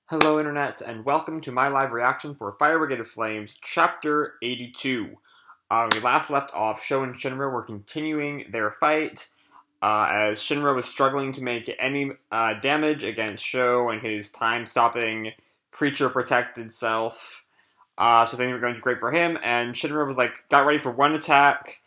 Hello Internet, and welcome to my live reaction for Fire Brigade of Flames, Chapter 82. We last left off, Sho and Shinra were continuing their fight, as Shinra was struggling to make any damage against Sho and his time-stopping, creature-protected self. So things were going to be great for him, and Shinra was got ready for one attack,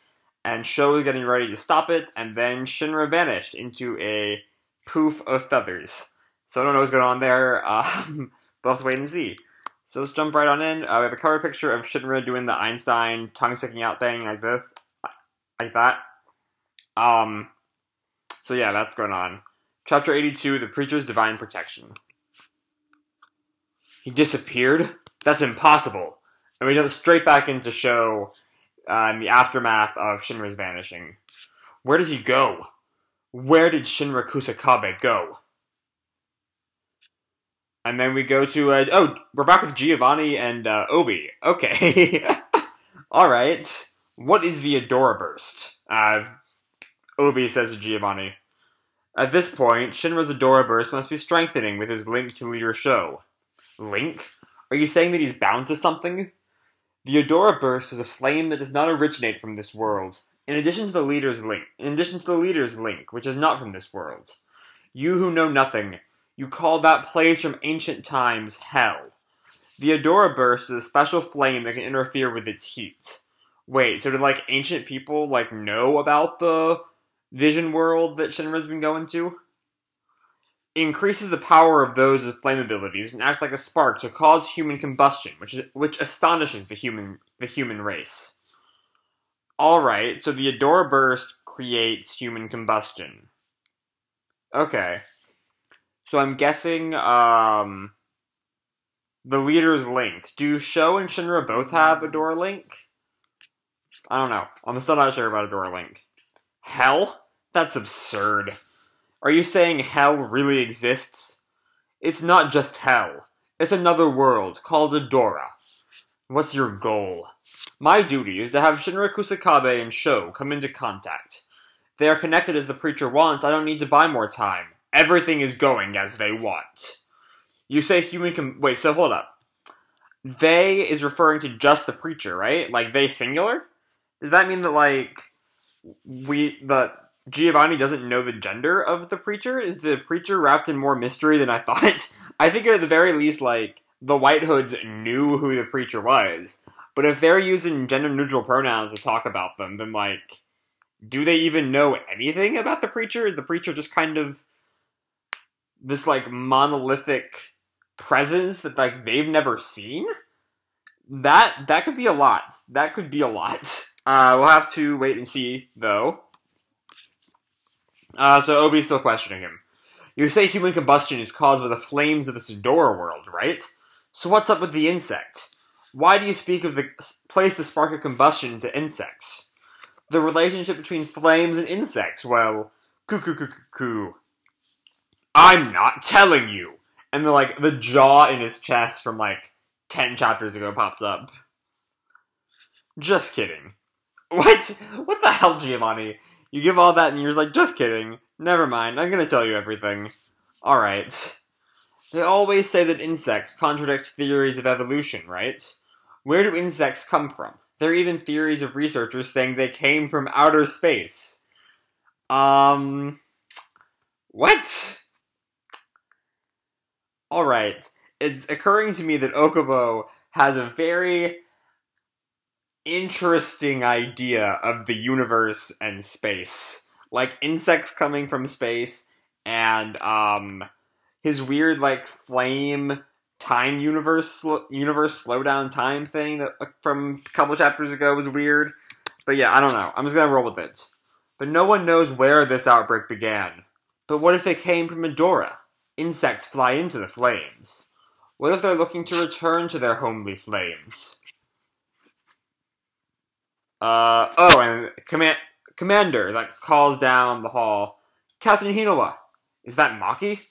and Sho was getting ready to stop it, and then Shinra vanished into a poof of feathers. So I don't know what's going on there, but we'll have to wait and see. So let's jump right on in. We have a cover picture of Shinra doing the Einstein tongue sticking out thing like this. Like that. So yeah, that's going on. Chapter 82, The Preacher's Divine Protection. He disappeared? That's impossible. And we jump straight back into Sho in the aftermath of Shinra's vanishing. Where did he go? Where did Shinra Kusakabe go? And then we go to, oh, we're back with Giovanni and Obi. Okay. Alright. What is the Adora burst? Obi says to Giovanni. At this point, Shinra's Adora burst must be strengthening with his link to leader Sho. Link? Are you saying that he's bound to something? The Adora burst is a flame that does not originate from this world. In addition to the leader's link, which is not from this world. You who know nothing, you call that place from ancient times hell. The Adora burst is a special flame that can interfere with its heat. Wait, so did ancient people know about the vision world that Shinra's been going to? It increases the power of those with flame abilities and acts like a spark to cause human combustion, which astonishes the human race. Alright, so the Adora burst creates human combustion. Okay. So I'm guessing, the leader's link. Do Sho and Shinra both have Adora link? I don't know. I'm still not sure about Adora link. Hell? That's absurd. Are you saying hell really exists? It's not just hell. It's another world called Adora. What's your goal? My duty is to have Shinra Kusakabe and Sho come into contact. They are connected as the preacher wants. I don't need to buy more time. Everything is going as they want. You say wait, so hold up. They is referring to just the preacher, right? They singular? Does that mean that, Giovanni doesn't know the gender of the preacher? Is the preacher wrapped in more mystery than I thought? I think at the very least, the White Hoods knew who the preacher was. But if they're using gender-neutral pronouns to talk about them, then, do they even know anything about the preacher? Is the preacher just kind of this, monolithic presence that, they've never seen? That could be a lot. That could be a lot. We'll have to wait and see, though. So Obi's still questioning him. You say human combustion is caused by the flames of this Adora world, right? So what's up with the insect? Why do you speak of place the spark of combustion into insects? The relationship between flames and insects, well, coo. I'm not telling you! And the jaw in his chest from 10 chapters ago pops up. Just kidding. What? What the hell, Giovanni? You give all that and you're just kidding. Never mind, I'm gonna tell you everything. Alright. They always say that insects contradict theories of evolution, right? Where do insects come from? There are even theories of researchers saying they came from outer space. What? Alright. It's occurring to me that Okubo has a very interesting idea of the universe and space. Insects coming from space, and, his weird, flame time universe slowdown time thing that from a couple chapters ago was weird. But yeah, I don't know. I'm just gonna roll with it. But no one knows where this outbreak began. But what if they came from Adora? Insects fly into the flames. What if they're looking to return to their homely flames? And Commander, calls down the hall. Captain Hinowa, is that Maki?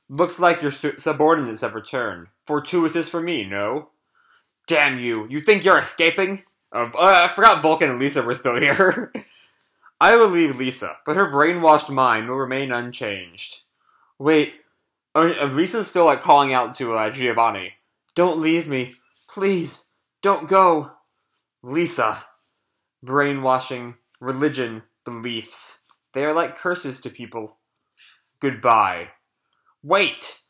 Looks like your subordinates have returned. Fortuitous for me, no? Damn you, you think you're escaping? I forgot Vulcan and Lisa were still here. I will leave Lisa, but her brainwashed mind will remain unchanged. Wait, Lisa's still, like, calling out to, Giovanni. Don't leave me. Please, don't go. Lisa. Brainwashing, religion, beliefs. They are like curses to people. Goodbye. Wait!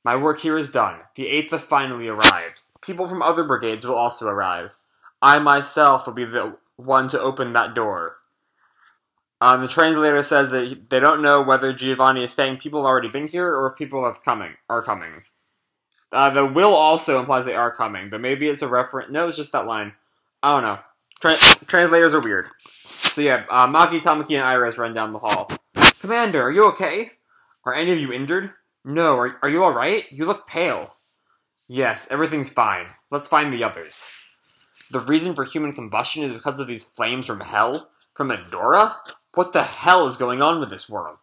My work here is done. The 8th have finally arrived. People from other brigades will also arrive. I myself will be the one to open that door. The translator says that they don't know whether Giovanni is saying people have already been here or if people are coming. The will also implies they are coming, but maybe it's a reference. No, it's just that line. I don't know. Translators are weird. So yeah, Maki, Tamaki, and Iris run down the hall. Commander, are you okay? Are any of you injured? No, are you alright? You look pale. Yes, everything's fine. Let's find the others. The reason for human combustion is because of these flames from hell? From Adora? What the hell is going on with this world?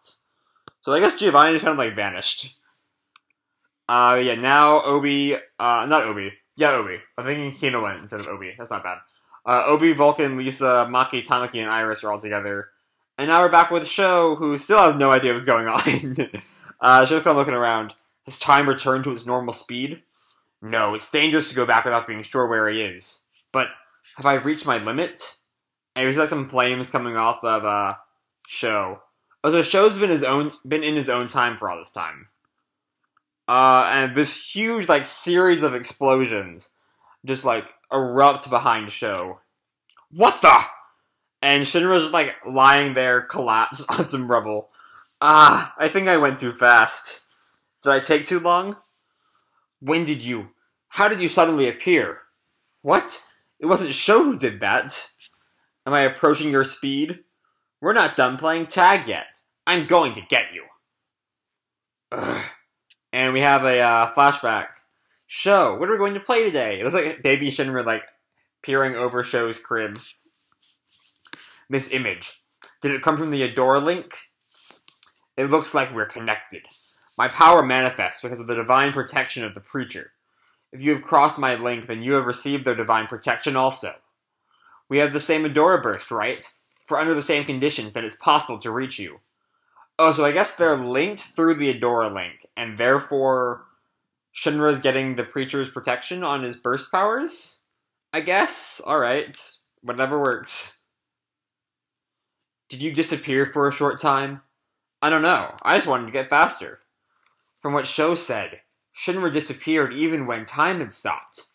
So I guess Giovanni kind of like vanished. Yeah, now Obi, not Obi. Yeah, Obi. I'm thinking Kino went instead of Obi. That's not bad. Obi, Vulcan, Lisa, Maki, Tamaki, and Iris are all together. And now we're back with Sho, who still has no idea what's going on. Sho's kind of looking around. Has time returned to its normal speed? No, it's dangerous to go back without being sure where he is. But, have I reached my limit? And we see like some flames coming off of, Sho. Oh, so Sho's been in his own time for all this time. And this huge, like, series of explosions just, like, erupt behind Sho. What the? And Shinra's just, like, lying there, collapsed on some rubble. I think I went too fast. Did I take too long? How did you suddenly appear? What? It wasn't Sho who did that. Am I approaching your speed? We're not done playing tag yet. I'm going to get you. Ugh. And we have a flashback. Sho, what are we going to play today? It was like baby Shinra, like, peering over Sho's crib. This image. Did it come from the Adora link? It looks like we're connected. My power manifests because of the divine protection of the preacher. If you have crossed my link, then you have received their divine protection also. We have the same Adora burst, right? For under the same conditions, that it's possible to reach you. Oh, so I guess they're linked through the Adora link, and therefore Shinra's getting the preacher's protection on his burst powers? I guess? Alright. Whatever works. Did you disappear for a short time? I don't know. I just wanted to get faster. From what Sho said, Shinra disappeared even when time had stopped.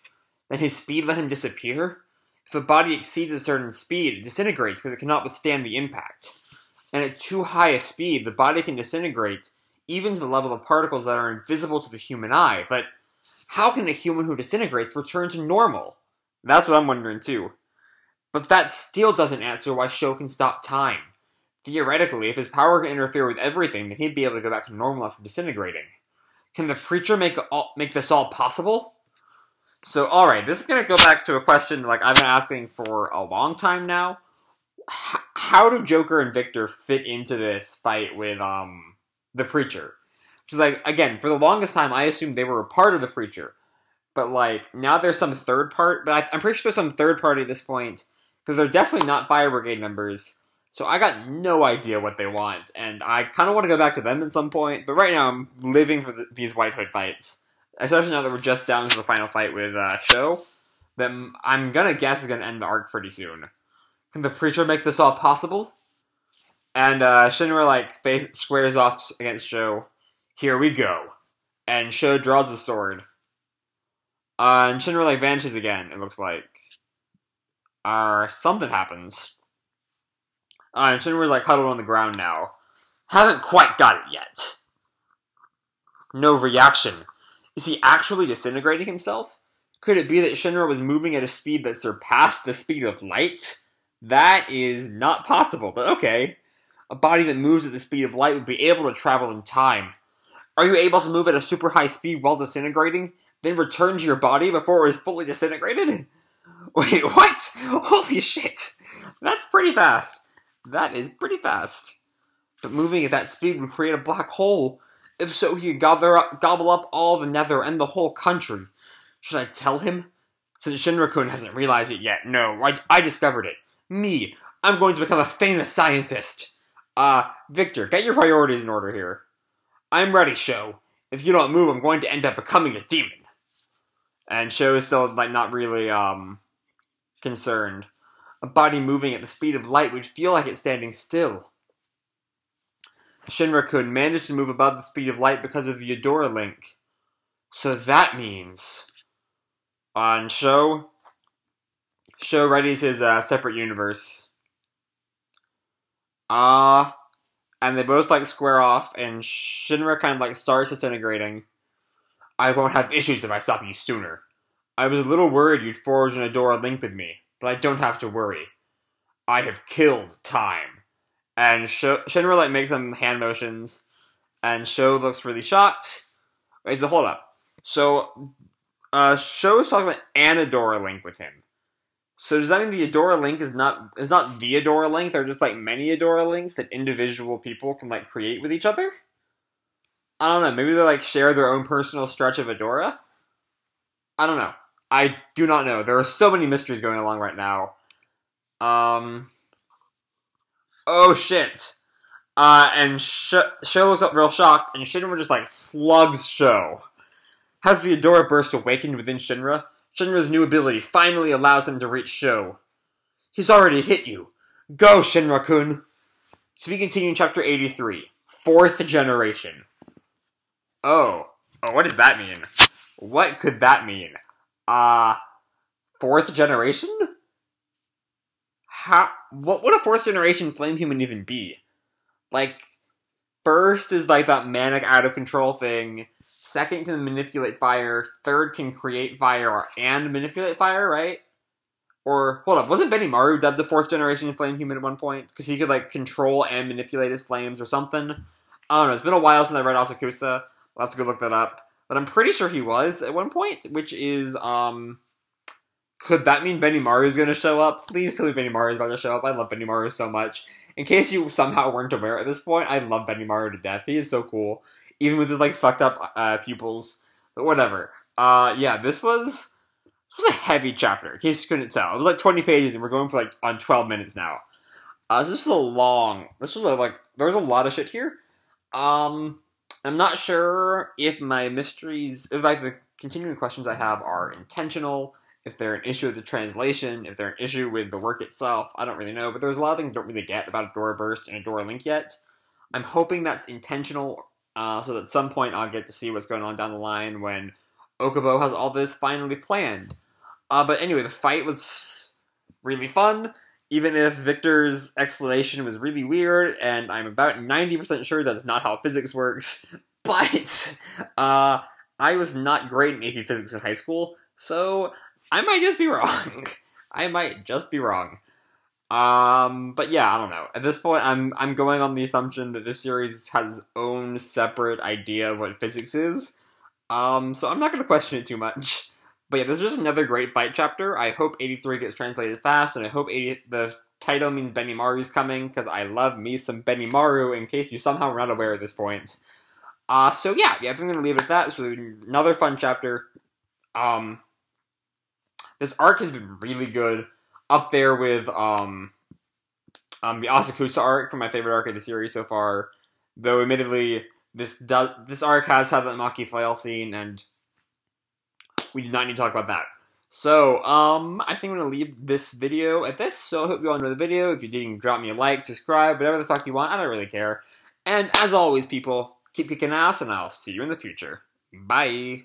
Then his speed let him disappear? If a body exceeds a certain speed, it disintegrates because it cannot withstand the impact. And at too high a speed, the body can disintegrate even to the level of particles that are invisible to the human eye. But how can a human who disintegrates return to normal? That's what I'm wondering too. But that still doesn't answer why Sho can stop time. Theoretically, if his power can interfere with everything, then he'd be able to go back to normal after disintegrating. Can the preacher make this all possible? So, alright, this is going to go back to a question like I've been asking for a long time now. How do Joker and Victor fit into this fight with, the preacher? Which is like, again, for the longest time, I assumed they were a part of the preacher. But, like, now there's some third part, but I'm pretty sure there's some third party at this point, because they're definitely not Fire Brigade members. So I got no idea what they want, and I kind of want to go back to them at some point, but right now I'm living for these White Hood fights. Especially now that we're just down to the final fight with Sho, then I'm gonna guess is gonna end the arc pretty soon. Can the preacher make this all possible? And Shinra, like, squares off against Sho. Here we go. And Sho draws his sword. And Shinra, like, vanishes again, it looks like. Something happens. And Shinra's, like, huddled on the ground now. Haven't quite got it yet. No reaction. Is he actually disintegrating himself? Could it be that Shinra was moving at a speed that surpassed the speed of light? That is not possible, but okay. A body that moves at the speed of light would be able to travel in time. Are you able to move at a super high speed while disintegrating, then return to your body before it is fully disintegrated? Wait, what? Holy shit. That's pretty fast. That is pretty fast. But moving at that speed would create a black hole. If so, he could gobble up all the Nether and the whole country. Should I tell him? Since Shinra-kun hasn't realized it yet, no, I discovered it. Me, I'm going to become a famous scientist. Victor, get your priorities in order here. I'm ready, Sho. If you don't move, I'm going to end up becoming a demon. And Sho is still, like, not really, concerned. A body moving at the speed of light would feel like it's standing still. Shinra-kun managed to move above the speed of light because of the Adora link. So that means... On Sho readies his, separate universe. And they both, like, square off, and Shinra kind of, like, starts disintegrating. I won't have issues if I stop you sooner. I was a little worried you'd forge an Adora link with me, but I don't have to worry. I have killed time. And Shinra, like, makes some hand motions, and Sho looks really shocked. Wait, so hold up. So, Sho is talking about an Adora link with him. So does that mean the Adora link is not the Adora link? They're just, like, many Adora links that individual people can, like, create with each other? I don't know. Maybe they, like, share their own personal stretch of Adora? I don't know. I do not know. There are so many mysteries going along right now. Oh, shit. And Sho looks up real shocked, and Shinra just, like, slugs Sho. Has the Adora burst awakened within Shinra? Shinra's new ability finally allows him to reach Sho. He's already hit you. Go, Shinra-kun! To be continued in Chapter 83. 4th Generation. Oh, what does that mean? What could that mean? 4th Generation? What would a 4th Generation flame human even be? Like, first is, like, that manic out-of-control thing. Second can manipulate fire. Third can create fire and manipulate fire, right? Or, hold up, wasn't Benimaru dubbed the 4th Generation Flame Human at one point? Because he could, like, control and manipulate his flames or something? I don't know, it's been a while since I read Asakusa. I'll have to go look that up. But I'm pretty sure he was at one point, which is, could that mean Benimaru's gonna show up? Please tell me Benimaru's about to show up. I love Benimaru so much. In case you somehow weren't aware at this point, I love Benimaru to death. He is so cool. Even with his, like, fucked up, pupils. But whatever. Yeah, this was a heavy chapter, in case you couldn't tell. It was, like, 20 pages, and we're going for, like, on 12 minutes now. This was there was a lot of shit here. I'm not sure if my mysteries, if, like, the continuing questions I have are intentional, if they're an issue with the translation, if they're an issue with the work itself. I don't really know, but there's a lot of things I don't really get about Adora Burst and Adora Link yet. I'm hoping that's intentional, so that at some point I'll get to see what's going on down the line when Okubo has all this finally planned. But anyway, the fight was really fun, even if Victor's explanation was really weird, and I'm about 90% sure that's not how physics works. But, I was not great in AP Physics in high school, so I might just be wrong. I might just be wrong. But yeah, I don't know. At this point, I'm going on the assumption that this series has its own separate idea of what physics is. So I'm not going to question it too much. But yeah, this is just another great fight chapter. I hope 83 gets translated fast, and I hope the title means Benimaru's coming, because I love me some Benimaru, in case you somehow were not aware at this point. So yeah, I think I'm going to leave it at that. This was another fun chapter. This arc has been really good. Up there with, the Asakusa arc, from my favorite arc of the series so far. Though, admittedly, this arc has had that Maki flail scene, and we do not need to talk about that. So, I think I'm going to leave this video at this, so I hope you all enjoyed the video. If you didn't, drop me a like, subscribe, whatever the fuck you want, I don't really care. And, as always, people, keep kicking ass, and I'll see you in the future. Bye!